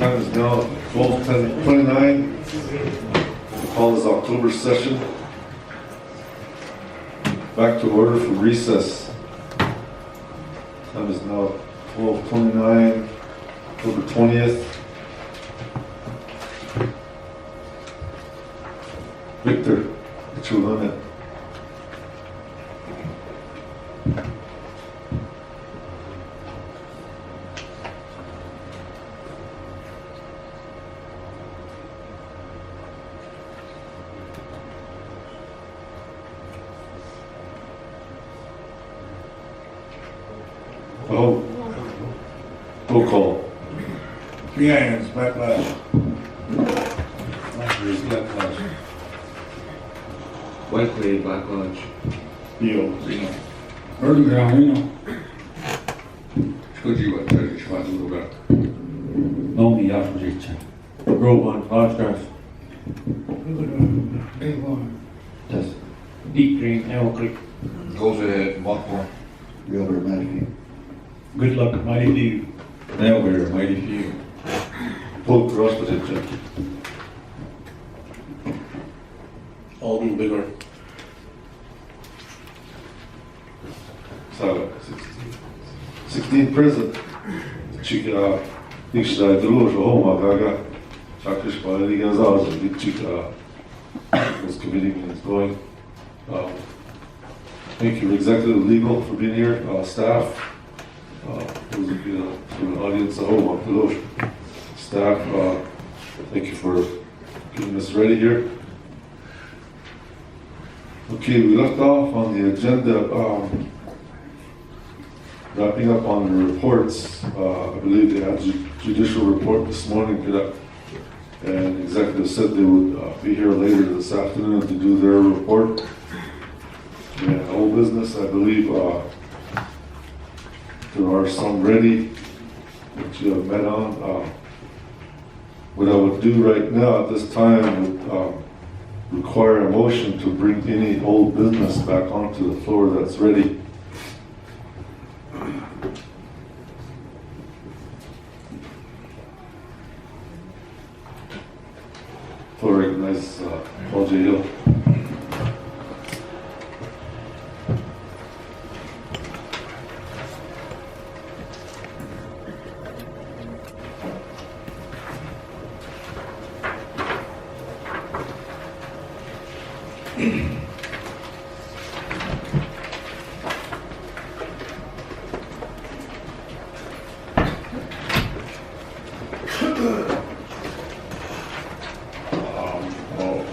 Time is now 12:29. Call this October session back to order from recess. Time is now 12:29, October 20th. Victor, get your limit. Oh, roll call. Keehan's backlash. There's backlash. Whiteley, Black Lodge. Deal. Reno. Reno. Chodziła, też szła druga. Nomi Jarczycie. Rowan, Lodgecraft. Yes. Deep Green, Arrow Creek. Goes ahead, Buckmore. Gilbert Mackey. Good luck, Mighty Dew. Nailbear, Mighty Few. Polk Rospitice. Alden Bigger. So, 16 present. Chica, Nixda, Deluge, Homa, Gaga, Chakish, Bali, Gazaz, Big Chica. This committee meeting is going. Thank you, executive legal, for being here, staff. Those of you from the audience at home, Deluge. Staff, thank you for getting us ready here. Okay, we left off on the agenda, wrapping up on the reports. I believe they had judicial report this morning for that. And executive said they would be here later this afternoon to do their report. And old business, I believe there are some ready that you have met on. What I would do right now at this time would require a motion to bring any old business back onto the floor that's ready. Floor recognizes Paul J. Hill.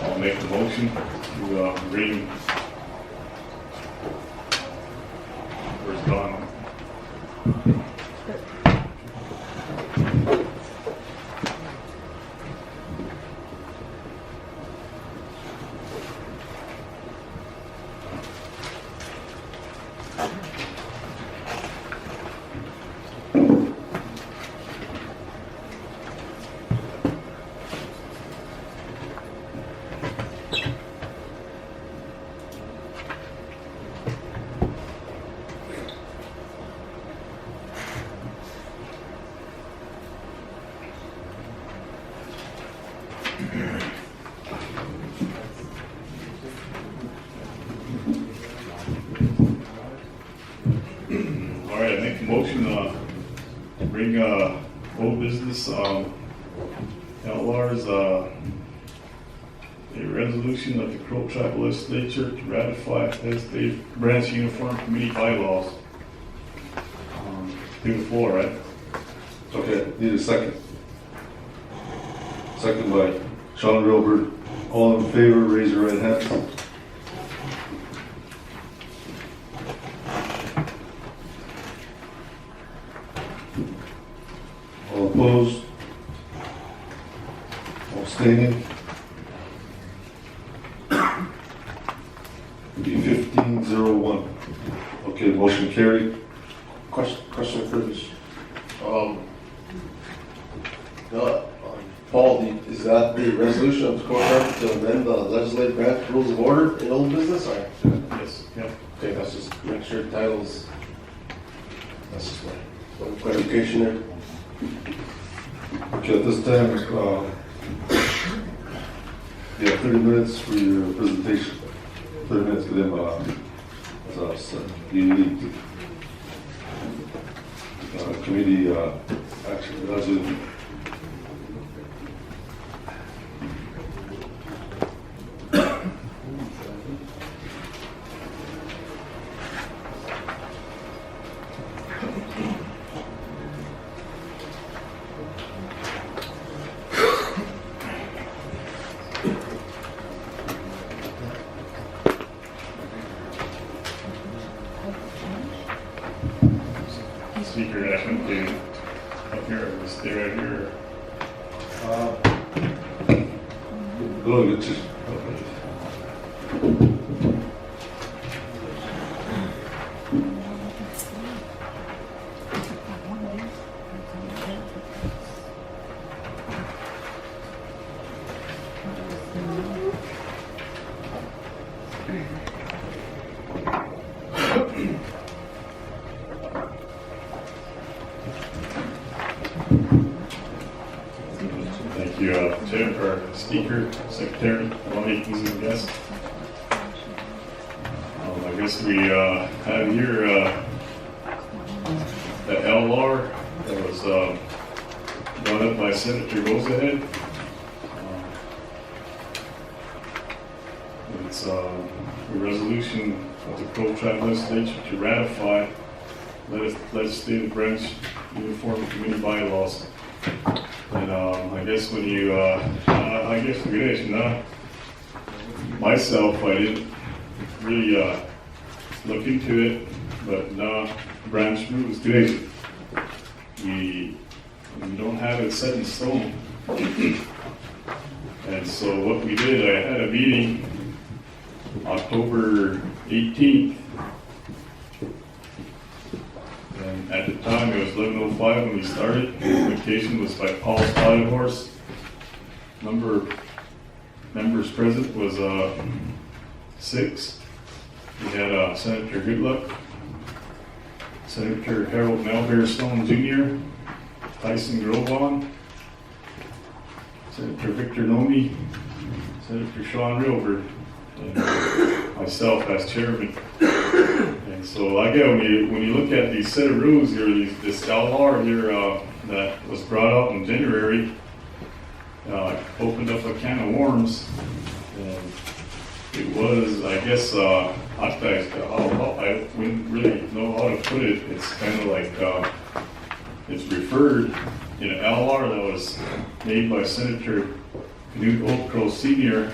I'll make the motion to bring. Where's Don? All right, I make the motion to bring old business outlaws a resolution of the Crow Tribal Legislature to ratify as the branch uniform committee bylaws. To the floor, right? Okay, need a second. Second by Sean Gilbert. All in favor, raise your right hand. All opposed? All abstaining? It'd be 15-01. Okay, motion carried. Question for this. Paul, is that the resolution of the court to amend the legislative branch rules of order in old business? Or? Yes. Yeah. Okay, that's just make sure the titles. That's just one clarification there. Okay, Okay, at this time, you have 30 minutes for your presentation. 30 minutes for them, you lead. Committee, action, resolution. Speaker, I went to up here, stay right here. Go ahead, just. Thank you, Jennifer, Speaker, Secretary, all meetings and guests. I guess we have here the LR that was brought up by Senator Gozahead. It's a resolution of the Crow Tribe Legislature to ratify legislative branch uniform committee bylaws. And I guess when you, I guess for good enough, myself, I didn't really look into it, but branch rules today, we don't have it set in stone. And so what we did, I had a meeting October 18th. And at the time, it was 11:05 when we started. The invitation was by Paul Spotted Horse. Number of members present was 6. We had Senator Goodluck, Senator Harold Malbear Stone Jr., Tyson Grovon, Senator Victor Nomi, Senator Sean Rilbert, and myself as chairman. And so again, when you look at these set of rules here, this LR here that was brought up in January, opened up a can of worms, and it was, I guess, I wouldn't really know how to put it. It's kind of like it's referred in an LR that was made by Senator Knute Oldcrow Sr.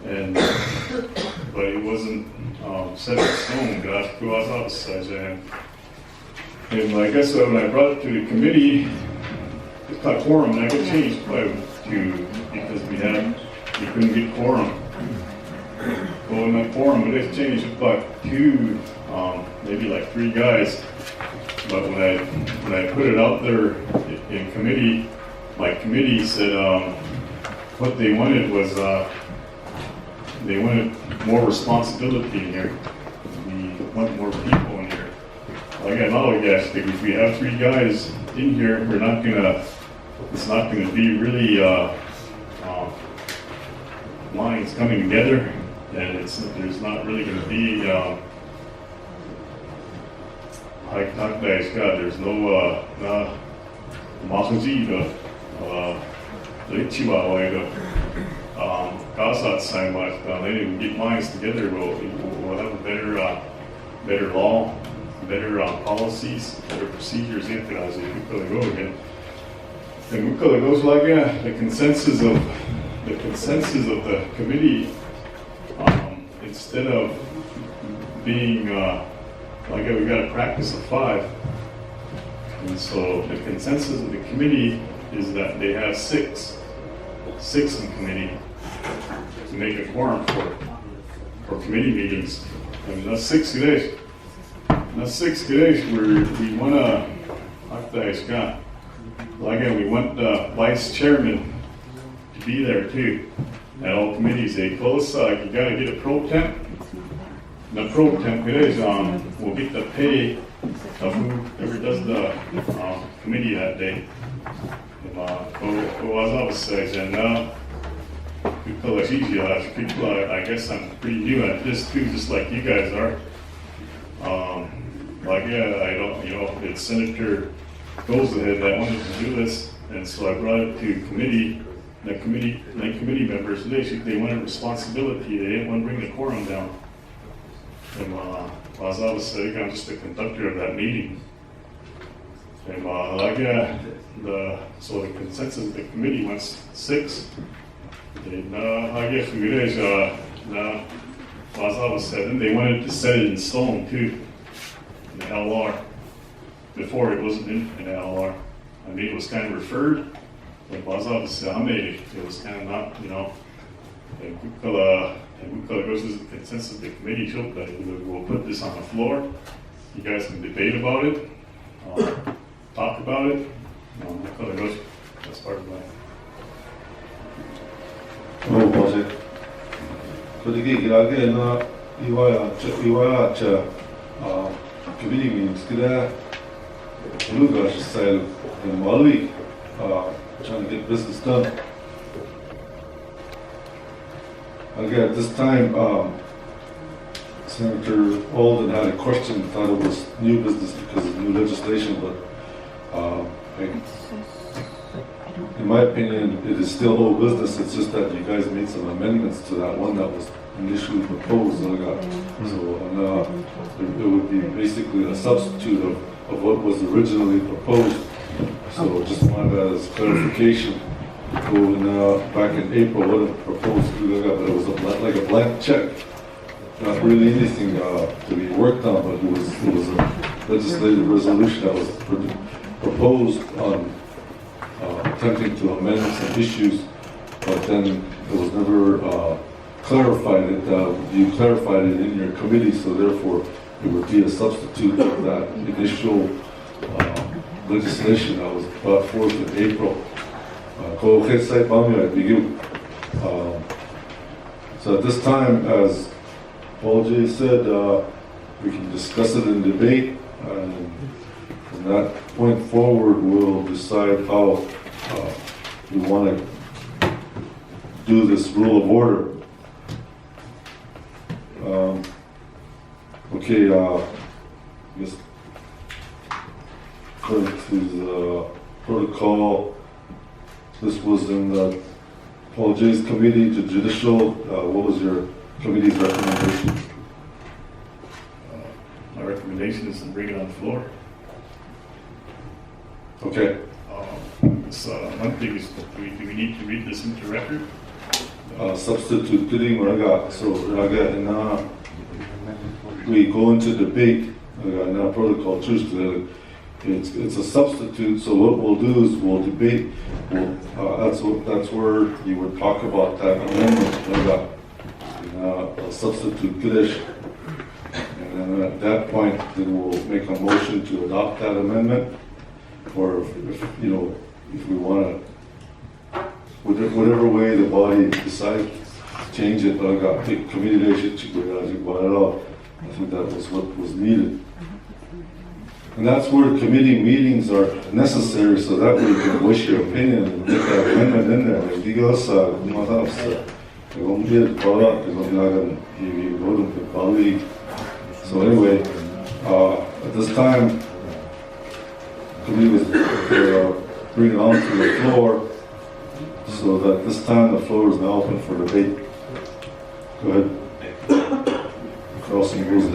And but it wasn't set in stone. And I guess when I brought it to the committee, it's got quorum, and I got changed by 2 because we couldn't get quorum. Well, in my quorum, but it's changed about 2, maybe like 3 guys. But when I put it out there in committee, my committee said what they wanted was they wanted more responsibility in here. We want more people in here. Like I know, guys, if we have 3 guys in here, it's not gonna be really lines coming together, and there's not really gonna be there's no they didn't get minds together. We'll have a better law, better policies, better procedures in it as we go again. And we goes like the consensus of the committee, instead of being we got a practice of 5. And so the consensus of the committee is that they have 6 in committee to make a quorum for committee meetings. And that's 6 today. That's 6 today where we want to, we want the vice chairman to be there too. At all committees, they close, you gotta get a pro temp. The pro temp is, will get the pay of whoever does the committee that day. Vad I was saying, people are easy, people are, I guess I'm pretty new at this too, just like you guys are. Like, yeah, I don't, it's Senator Goes Ahead that wanted to do this, and so I brought it to committee. The committee members, they wanted responsibility, they didn't want to bring the quorum down. And as I was saying, I'm just the conductor of that meeting. And so the consensus of the committee was 6. And I guess we guys, as I was saying, they wanted to set it in stone too, in the LR. Before it wasn't in LR. I mean, it was kind of referred, but as I was saying, it was kind of not, and we could go to the consensus of the committee, so that we'll put this on the floor. You guys can debate about it, talk about it. That's part of my. No, Boże. Kolegi, grage na Iwaya committee meetings, kada Luga style in Malawi, trying to get business done. Again, at this time, Senator Alden had a question, thought it was new business because of new legislation, but in my opinion, it is still old business. It's just that you guys made some amendments to that one that was initially proposed. So it would be basically a substitute of what was originally proposed. So just wanted that as clarification. Back in April, what it proposed to do, but it was like a blank check. Not really anything to be worked on, but it was a legislative resolution that was proposed on attempting to amend some issues, but then it was never clarified. You clarified it in your committee, so therefore it would be a substitute of that initial legislation that was brought forth in April. So at this time, as Paul J. said, we can discuss it in debate, and from that point forward, we'll decide how we want to do this rule of order. Yes. According to the protocol, this was in the Paul J.'s committee to judicial. What was your committee's recommendation? My recommendation is to bring it on the floor. Okay. One thing is, do we need to read this into record? Substitute bidding raga. So raga and we go into debate in our protocol too. It's a substitute. So what we'll do is we'll debate. That's where you would talk about that amendment raga. A substitute bidish. And then at that point, then we'll make a motion to adopt that amendment. Or if we want to, whatever way the body decides to change it, I think I think that was what was needed. And that's where committee meetings are necessary, so that way you can voice your opinion and get that amendment in there. Like, so anyway, at this time, committee was bring it onto the floor, so that this time the floor is now open for debate. Go ahead. Carlson rules it.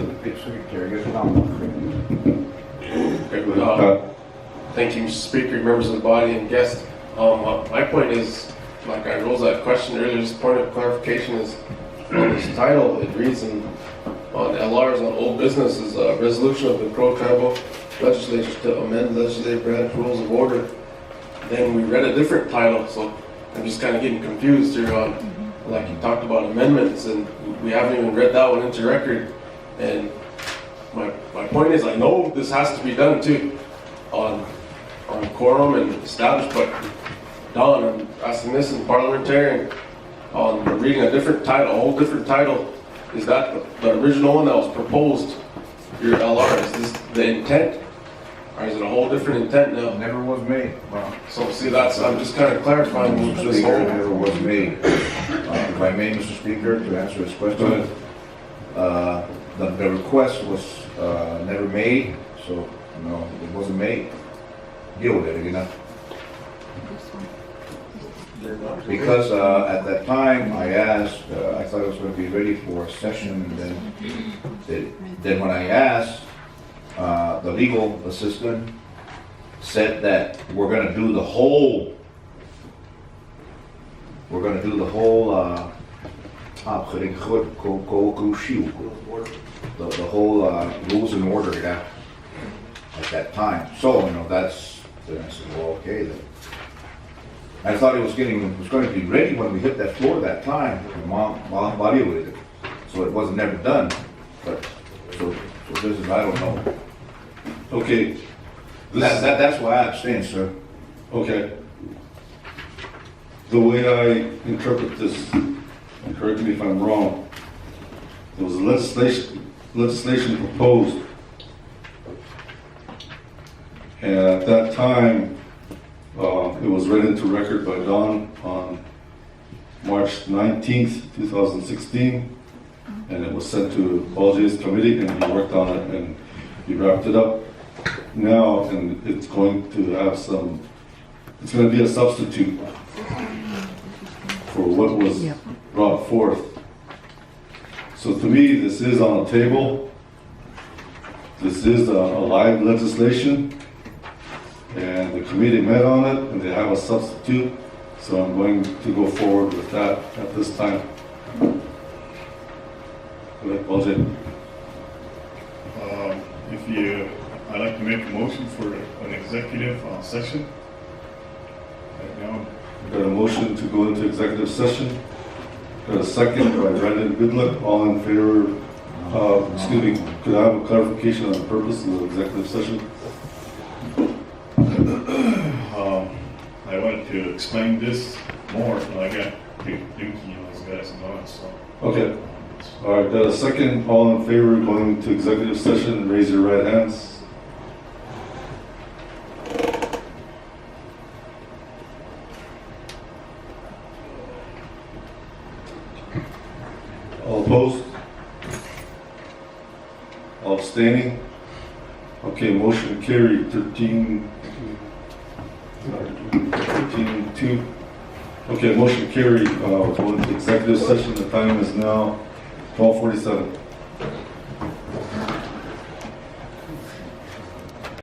Thank you, Mr. Speaker, members of the body, and guests. My point is, like I rose that question earlier, just point of clarification is on this title. It reads on LRs on old business is a resolution of the Crow Tribal Legislature to amend legislative branch rules of order. Then we read a different title, so I'm just kind of getting confused here on, like you talked about amendments, and we haven't even read that one into record. And my point is, I know this has to be done too, on quorum and established, but Don, I'm asking this in parliamentarian, on reading a different title, a whole different title. Is that the original one that was proposed, your LR? Is this the intent? Or is it a whole different intent now? Never was made. So see, I'm just kind of clarifying Mr. this Speaker, whole. never was made. If I may, Mr. Speaker, to answer his Go question, ahead. the request was never made, so, no, it wasn't made. Deal with it, you know? Because at that time, I asked, I thought it was going to be ready for a session, and then when I asked, the legal assistant said that we're going to do the whole, the whole rules and order, yeah, at that time. So, you know, then I said, well, okay then. I thought it was going to be ready when we hit that floor that time, Mom body with it. So it wasn't never done. But, so this is, I don't know. Okay. That's why I abstain, sir. Okay. The way I interpret this, and correct me if I'm wrong, there was legislation proposed. And at that time, it was read into record by Don on March 19th, 2016. And it was sent to Paul J's committee, and he worked on it, and he wrapped it up now, and it's going to have it's going to be a substitute for what was brought forth. So to me, this is on the table. This is a live legislation, and the committee met on it, and they have a substitute. So I'm going to go forward with that at this time. Go ahead, Paul J. I'd like to make a motion for an executive session. Right now, Got a motion to go into executive session. Got a second by Brandon Goodluck. All in favor? Excuse me, could I have a clarification on the purpose of the executive session? I wanted to explain this more, but I got Dookie and those guys on, so. Okay. All right, got a second. All in favor of going into executive session, raise your right hands. All opposed? All abstaining? Okay, motion carried, 13-2. Okay, motion carried, going into executive session. The time is now 12:47.